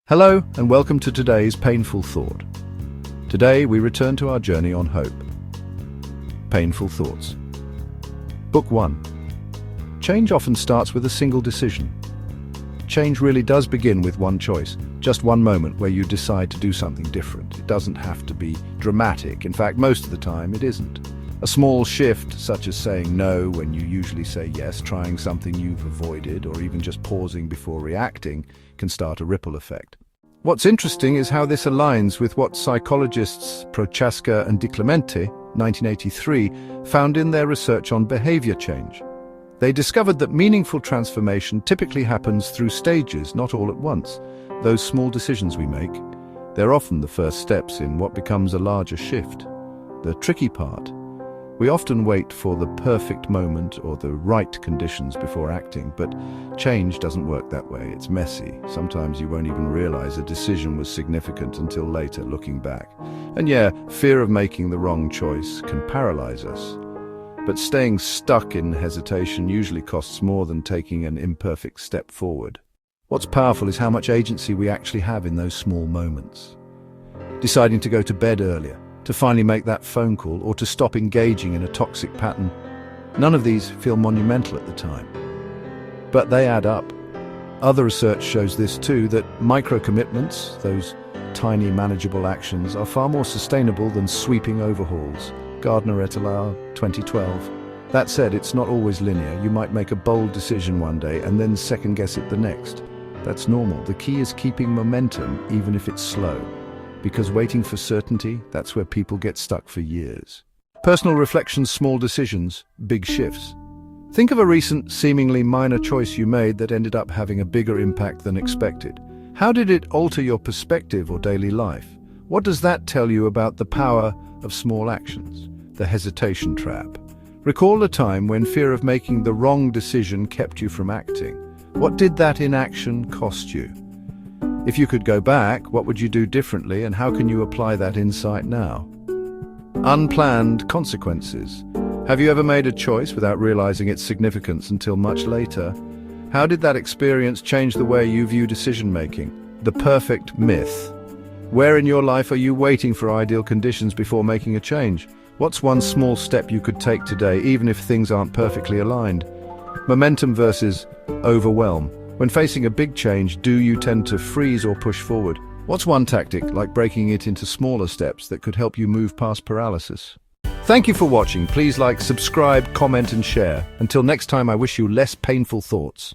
Hello and welcome to today's Painful Thought. Today we return to our journey on hope. Payneful Thoughts. Book 1. Change often starts with a single decision. Change really does begin with one choice, just one moment where you decide to do something different. It doesn't have to be dramatic. In fact, most of the time it isn't. A small shift, such as saying no when you usually say yes, trying something you've avoided, or even just pausing before reacting, can start a ripple effect. What's interesting is how this aligns with what psychologists Prochaska and DiClemente, 1983, found in their research on behavior change. They discovered that meaningful transformation typically happens through stages, not all at once. Those small decisions we make, they're often the first steps in what becomes a larger shift. The tricky part: we often wait for the perfect moment or the right conditions before acting, but change doesn't work that way. It's messy. Sometimes you won't even realize a decision was significant until later, looking back. And yeah, fear of making the wrong choice can paralyze us. But staying stuck in hesitation usually costs more than taking an imperfect step forward. What's powerful is how much agency we actually have in those small moments. Deciding to go to bed earlier, to finally make that phone call, or to stop engaging in a toxic pattern. None of these feel monumental at the time, but they add up. Other research shows this too, that micro-commitments, those tiny manageable actions, are far more sustainable than sweeping overhauls. Gardner et al., 2012. That said, it's not always linear. You might make a bold decision one day and then second-guess it the next. That's normal. The key is keeping momentum, even if it's slow. Because waiting for certainty, that's where people get stuck for years. Personal reflections, small decisions, big shifts. Think of a recent, seemingly minor choice you made that ended up having a bigger impact than expected. How did it alter your perspective or daily life? What does that tell you about the power of small actions? The hesitation trap. Recall a time when fear of making the wrong decision kept you from acting. What did that inaction cost you? If you could go back, what would you do differently, and how can you apply that insight now? Unplanned consequences. Have you ever made a choice without realizing its significance until much later? How did that experience change the way you view decision-making? The perfect myth. Where in your life are you waiting for ideal conditions before making a change? What's one small step you could take today, even if things aren't perfectly aligned? Momentum versus overwhelm. When facing a big change, do you tend to freeze or push forward? What's one tactic, like breaking it into smaller steps, that could help you move past paralysis? Thank you for watching. Please like, subscribe, comment and share. Until next time, I wish you less painful thoughts.